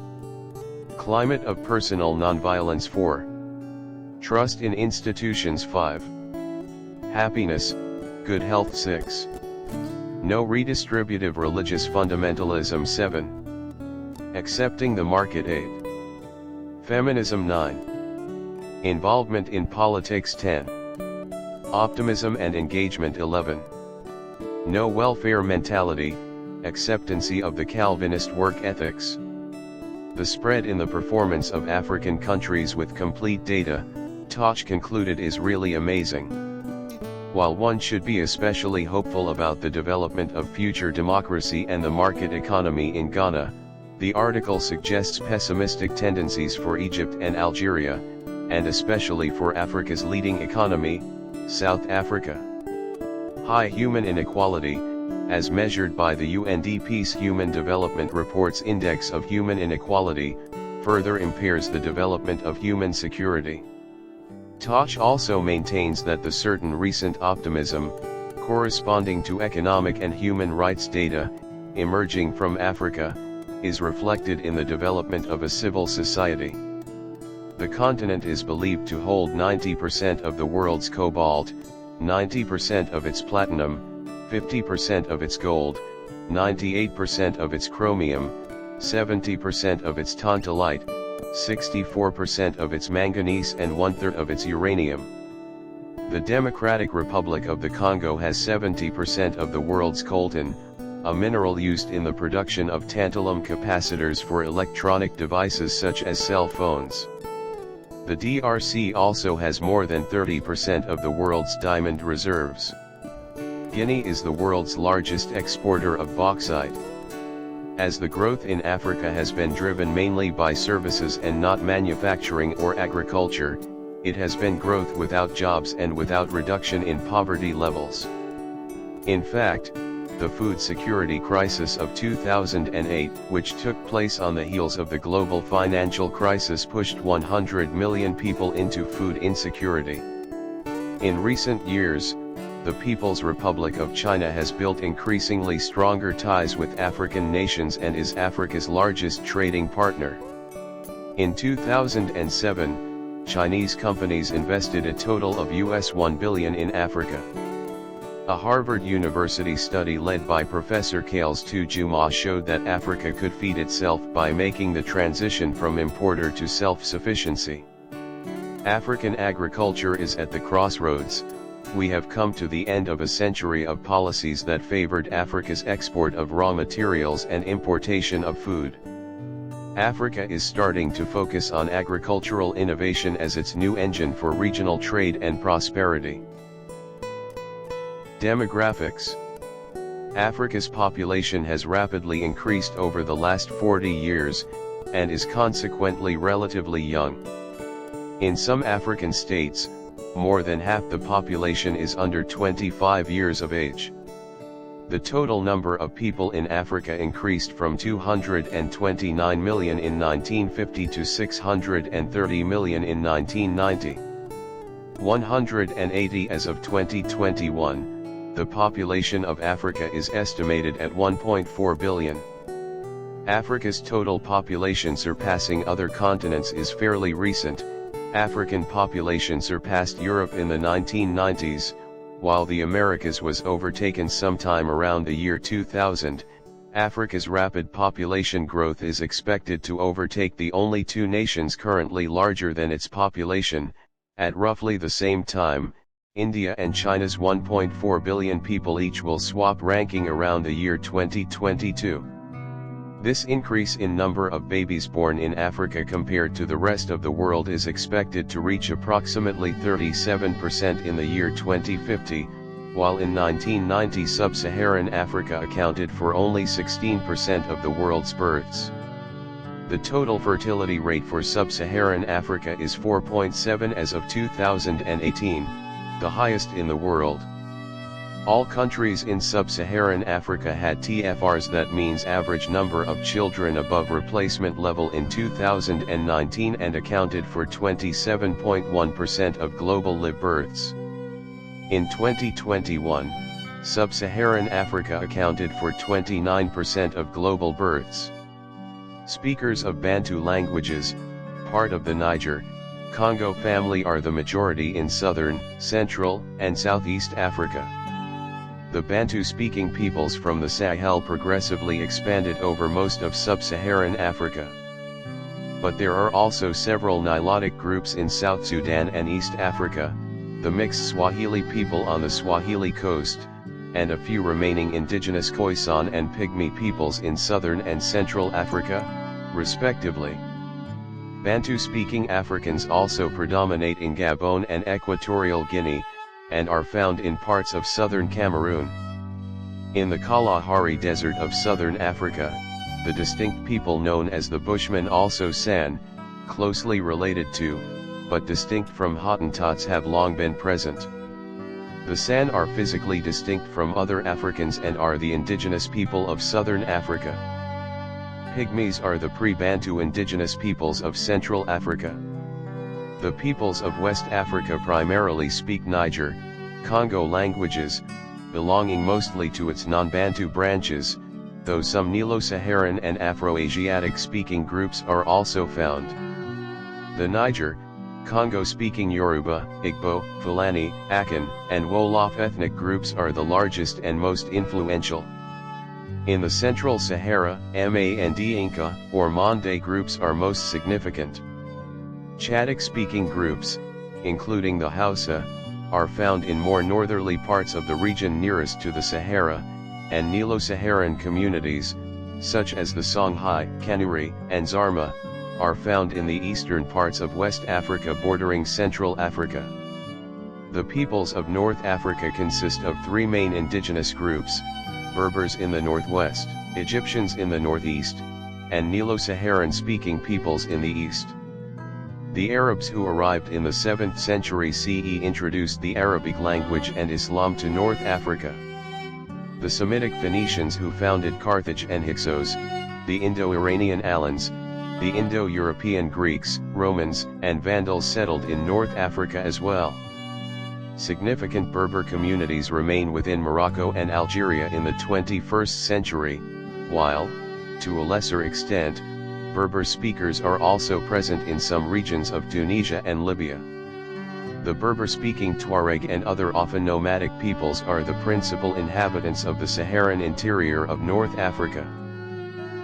Climate of personal nonviolence. 4. Trust in institutions. 5. Happiness, good health. 6. No redistributive religious fundamentalism. 7. Accepting the market. 8. Feminism. 9. Involvement in politics. 10. Optimism and engagement. 11. No welfare mentality, acceptancy of the Calvinist work ethics. The spread in the performance of African countries with complete data, Toch concluded, is really amazing. While one should be especially hopeful about the development of future democracy and the market economy in Ghana, the article suggests pessimistic tendencies for Egypt and Algeria, and especially for Africa's leading economy, South Africa. High human inequality, as measured by the UNDP's Human Development Report's Index of Human Inequality, further impairs the development of human security. Toch also maintains that the certain recent optimism, corresponding to economic and human rights data, emerging from Africa, is reflected in the development of a civil society. The continent is believed to hold 90% of the world's cobalt, 90% of its platinum, 50% of its gold, 98% of its chromium, 70% of its tantalite, 64% of its manganese and 1/3 of its uranium. The Democratic Republic of the Congo has 70% of the world's coltan, a mineral used in the production of tantalum capacitors for electronic devices such as cell phones. The DRC also has more than 30% of the world's diamond reserves. Guinea is the world's largest exporter of bauxite. As the growth in Africa has been driven mainly by services and not manufacturing or agriculture, it has been growth without jobs and without reduction in poverty levels. In fact, the food security crisis of 2008, which took place on the heels of the global financial crisis, pushed 100 million people into food insecurity. In recent years, the People's Republic of China has built increasingly stronger ties with African nations and is Africa's largest trading partner. In 2007, Chinese companies invested a total of $1 billion in Africa. A Harvard University study led by Professor Kales Juma showed that Africa could feed itself by making the transition from importer to self-sufficiency. African agriculture is at the crossroads, we have come to the end of a century of policies that favored Africa's export of raw materials and importation of food. Africa is starting to focus on agricultural innovation as its new engine for regional trade and prosperity. Demographics. Africa's population has rapidly increased over the last 40 years, and is consequently relatively young. In some African states, more than half the population is under 25 years of age. The total number of people in Africa increased from 229 million in 1950 to 630 million in 1990. 180 as of 2021, the population of Africa is estimated at 1.4 billion. Africa's total population surpassing other continents is fairly recent. African population surpassed Europe in the 1990s, while the Americas was overtaken sometime around the year 2000. Africa's rapid population growth is expected to overtake the only two nations currently larger than its population. At roughly the same time, India and China's 1.4 billion people each will swap ranking around the year 2022. This increase in number of babies born in Africa compared to the rest of the world is expected to reach approximately 37% in the year 2050, while in 1990 sub-Saharan Africa accounted for only 16% of the world's births. The total fertility rate for sub-Saharan Africa is 4.7 as of 2018, the highest in the world. All countries in sub-Saharan Africa had TFRs, that means average number of children above replacement level, in 2019 and accounted for 27.1% of global live births. In 2021, sub-Saharan Africa accounted for 29% of global births. Speakers of Bantu languages, part of the Niger, Congo family, are the majority in southern, central, and southeast Africa. The Bantu-speaking peoples from the Sahel progressively expanded over most of sub-Saharan Africa. But there are also several Nilotic groups in South Sudan and East Africa, the mixed Swahili people on the Swahili coast, and a few remaining indigenous Khoisan and Pygmy peoples in southern and central Africa, respectively. Bantu-speaking Africans also predominate in Gabon and Equatorial Guinea, and are found in parts of southern Cameroon. In the Kalahari Desert of southern Africa, the distinct people known as the Bushmen, also San, closely related to, but distinct from Hottentots, have long been present. The San are physically distinct from other Africans and are the indigenous people of southern Africa. Pygmies are the pre-Bantu indigenous peoples of Central Africa. The peoples of West Africa primarily speak Niger, Congo languages, belonging mostly to its non-Bantu branches, though some Nilo-Saharan and Afro-Asiatic speaking groups are also found. The Niger, Congo-speaking Yoruba, Igbo, Fulani, Akan, and Wolof ethnic groups are the largest and most influential. In the Central Sahara, Mandinka or Mande groups are most significant. Chadic-speaking groups, including the Hausa, are found in more northerly parts of the region nearest to the Sahara, and Nilo-Saharan communities, such as the Songhai, Kanuri, and Zarma, are found in the eastern parts of West Africa bordering Central Africa. The peoples of North Africa consist of three main indigenous groups: Berbers in the northwest, Egyptians in the northeast, and Nilo-Saharan speaking peoples in the east. The Arabs who arrived in the 7th century CE introduced the Arabic language and Islam to North Africa. The Semitic Phoenicians who founded Carthage and Hyksos, the Indo-Iranian Alans, the Indo-European Greeks, Romans, and Vandals settled in North Africa as well. Significant Berber communities remain within Morocco and Algeria in the 21st century, while, to a lesser extent, Berber speakers are also present in some regions of Tunisia and Libya. The Berber-speaking Tuareg and other often nomadic peoples are the principal inhabitants of the Saharan interior of North Africa.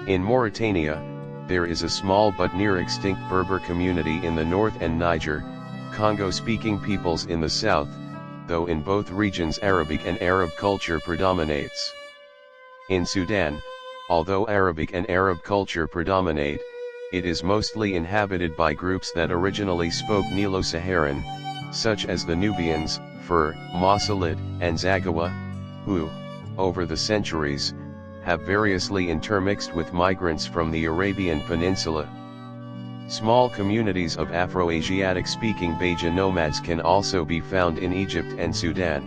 In Mauritania, there is a small but near-extinct Berber community in the north and Niger, Congo-speaking peoples in the south, though in both regions Arabic and Arab culture predominates. In Sudan, although Arabic and Arab culture predominate, it is mostly inhabited by groups that originally spoke Nilo-Saharan, such as the Nubians, Fur, Masalit, and Zaghawa, who, over the centuries, have variously intermixed with migrants from the Arabian Peninsula. Small communities of Afro-Asiatic-speaking Beja nomads can also be found in Egypt and Sudan.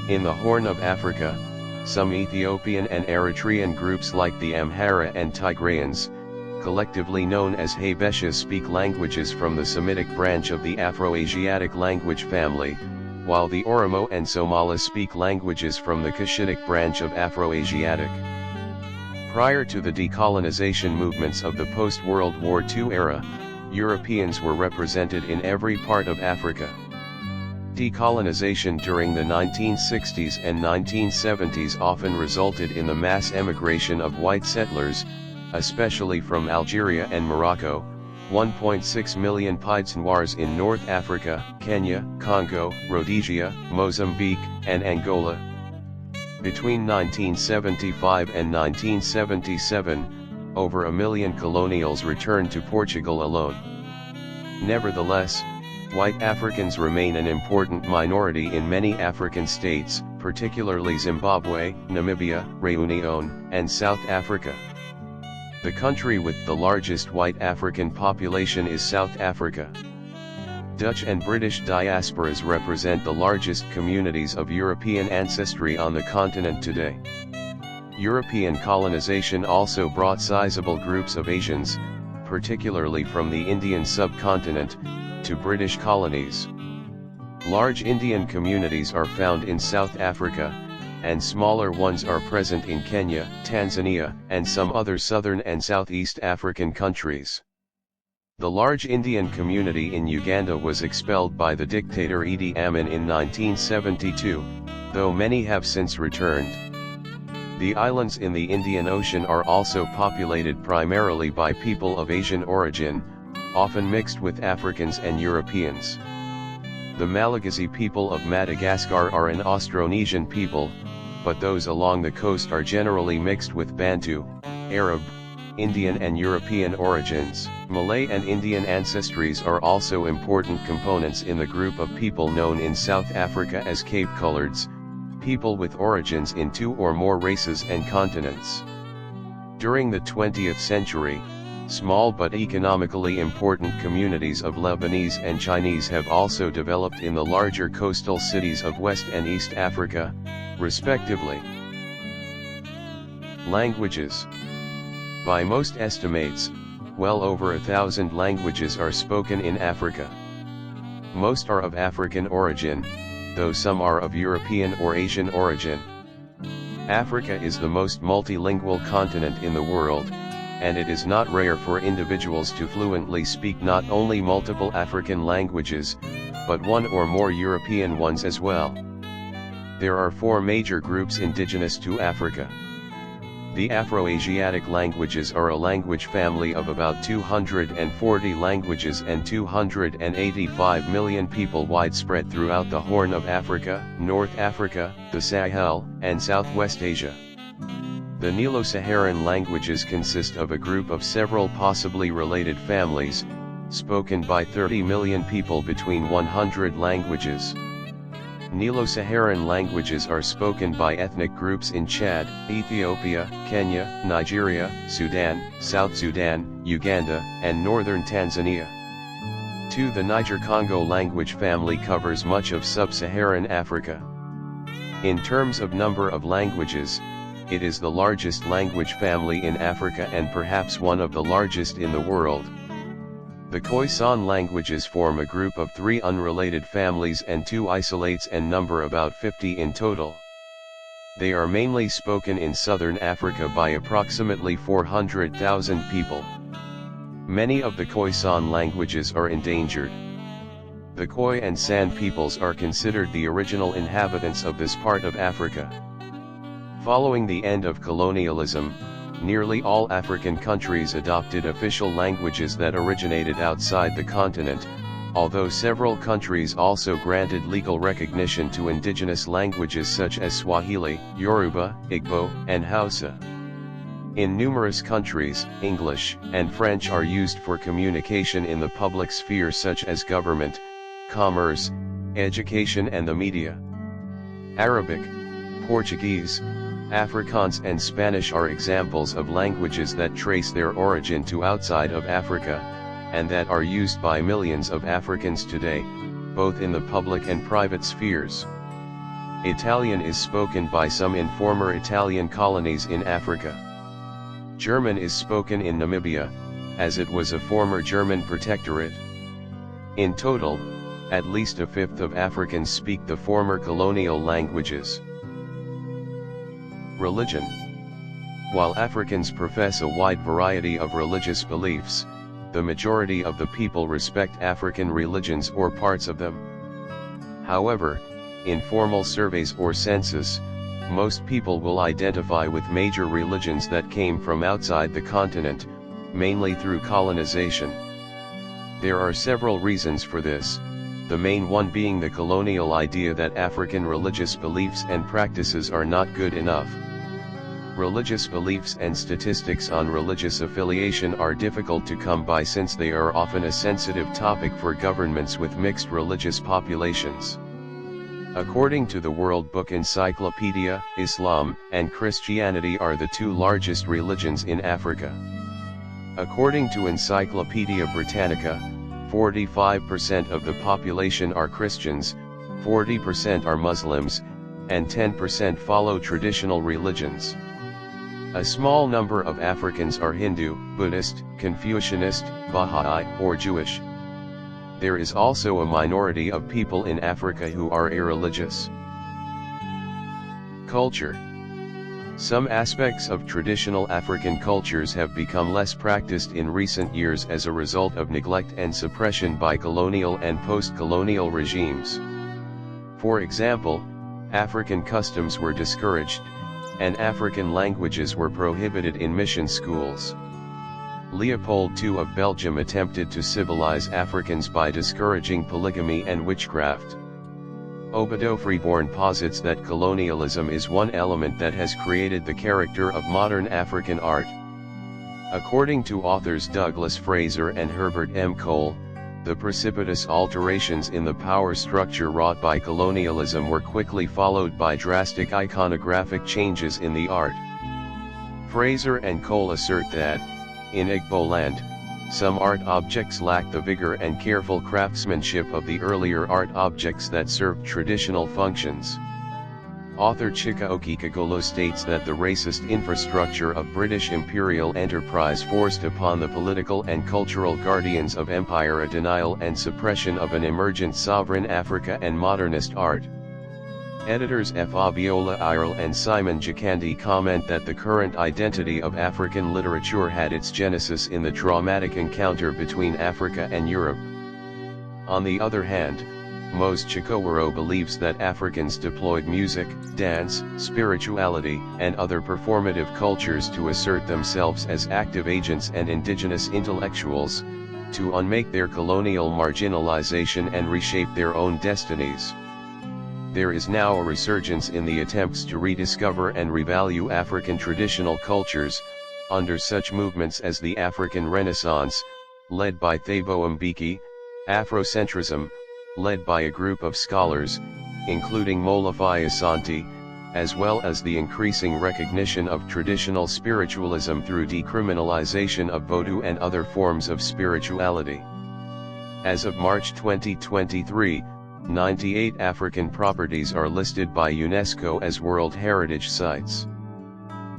In the Horn of Africa, some Ethiopian and Eritrean groups like the Amhara and Tigrayans, collectively known as Habesha, speak languages from the Semitic branch of the Afro-Asiatic language family, while the Oromo and Somali speak languages from the Cushitic branch of Afro-Asiatic. Prior to the decolonization movements of the post-World War II era, Europeans were represented in every part of Africa. Decolonization during the 1960s and 1970s often resulted in the mass emigration of white settlers, especially from Algeria and Morocco, 1.6 million Pieds Noirs in North Africa, Kenya, Congo, Rhodesia, Mozambique, and Angola. Between 1975 and 1977, over a million colonials returned to Portugal alone. Nevertheless, white Africans remain an important minority in many African states, particularly Zimbabwe, Namibia, Reunion, and South Africa. The country with the largest white African population is South Africa. Dutch and British diasporas represent the largest communities of European ancestry on the continent today. European colonization also brought sizable groups of Asians, particularly from the Indian subcontinent, to British colonies. Large Indian communities are found in South Africa, and smaller ones are present in Kenya, Tanzania, and some other southern and Southeast African countries. The large Indian community in Uganda was expelled by the dictator Idi Amin in 1972, though many have since returned. The islands in the Indian Ocean are also populated primarily by people of Asian origin, often mixed with Africans and Europeans. The Malagasy people of Madagascar are an Austronesian people, but those along the coast are generally mixed with Bantu, Arab, Indian and European origins. Malay and Indian ancestries are also important components in the group of people known in South Africa as Cape Coloreds, people with origins in two or more races and continents. During the 20th century, small but economically important communities of Lebanese and Chinese have also developed in the larger coastal cities of West and East Africa, respectively. Languages. By most estimates, well over 1,000 languages are spoken in Africa. Most are of African origin, though some are of European or Asian origin. Africa is the most multilingual continent in the world, and it is not rare for individuals to fluently speak not only multiple African languages, but one or more European ones as well. There are four major groups indigenous to Africa. The Afro-Asiatic languages are a language family of about 240 languages and 285 million people widespread throughout the Horn of Africa, North Africa, the Sahel, and Southwest Asia. The Nilo-Saharan languages consist of a group of several possibly related families, spoken by 30 million people between 100 languages. Nilo-Saharan languages are spoken by ethnic groups in Chad, Ethiopia, Kenya, Nigeria, Sudan, South Sudan, Uganda, and northern Tanzania. 2. The Niger-Congo language family covers much of sub-Saharan Africa. In terms of number of languages, it is the largest language family in Africa and perhaps one of the largest in the world. The Khoisan languages form a group of 3 unrelated families and 2 isolates and number about 50 in total. They are mainly spoken in southern Africa by approximately 400,000 people. Many of the Khoisan languages are endangered. The Khoi and San peoples are considered the original inhabitants of this part of Africa. Following the end of colonialism, nearly all African countries adopted official languages that originated outside the continent, although several countries also granted legal recognition to indigenous languages such as Swahili, Yoruba, Igbo, and Hausa. In numerous countries, English and French are used for communication in the public sphere such as government, commerce, education and the media. Arabic, Portuguese, Afrikaans and Spanish are examples of languages that trace their origin to outside of Africa, and that are used by millions of Africans today, both in the public and private spheres. Italian is spoken by some in former Italian colonies in Africa. German is spoken in Namibia, as it was a former German protectorate. In total, at least a fifth of Africans speak the former colonial languages. Religion. While Africans profess a wide variety of religious beliefs, the majority of the people respect African religions or parts of them. However, in formal surveys or census, most people will identify with major religions that came from outside the continent, mainly through colonization. There are several reasons for this, the main one being the colonial idea that African religious beliefs and practices are not good enough. Religious beliefs and statistics on religious affiliation are difficult to come by since they are often a sensitive topic for governments with mixed religious populations. According to the World Book Encyclopedia, Islam and Christianity are the two largest religions in Africa. According to Encyclopedia Britannica, 45% of the population are Christians, 40% are Muslims, and 10% follow traditional religions. A small number of Africans are Hindu, Buddhist, Confucianist, Baha'i, or Jewish. There is also a minority of people in Africa who are irreligious. Culture. Some aspects of traditional African cultures have become less practiced in recent years as a result of neglect and suppression by colonial and post-colonial regimes. For example, African customs were discouraged, and African languages were prohibited in mission schools. Leopold II of Belgium attempted to civilize Africans by discouraging polygamy and witchcraft. Obodo Freeborn posits that colonialism is one element that has created the character of modern African art. According to authors Douglas Fraser and Herbert M. Cole, the precipitous alterations in the power structure wrought by colonialism were quickly followed by drastic iconographic changes in the art. Fraser and Cole assert that, in Igbo land, some art objects lack the vigor and careful craftsmanship of the earlier art objects that served traditional functions. Author Chika Okikagolo states that the racist infrastructure of British imperial enterprise forced upon the political and cultural guardians of empire a denial and suppression of an emergent sovereign Africa and modernist art. Editors F. Abiola Irel and Simon Jakandi comment that the current identity of African literature had its genesis in the traumatic encounter between Africa and Europe. On the other hand, Mose Chikowero believes that Africans deployed music, dance, spirituality, and other performative cultures to assert themselves as active agents and indigenous intellectuals, to unmake their colonial marginalization and reshape their own destinies. There is now a resurgence in the attempts to rediscover and revalue African traditional cultures, under such movements as the African Renaissance, led by Thabo Mbeki, Afrocentrism, led by a group of scholars, including Molefi Asante, as well as the increasing recognition of traditional spiritualism through decriminalization of Vodou and other forms of spirituality. As of March 2023, 98 African properties are listed by UNESCO as World Heritage Sites.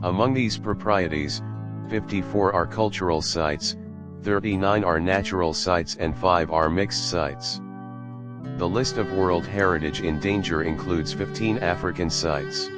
Among these properties, 54 are cultural sites, 39 are natural sites and 5 are mixed sites. The list of World Heritage in danger includes 15 African sites.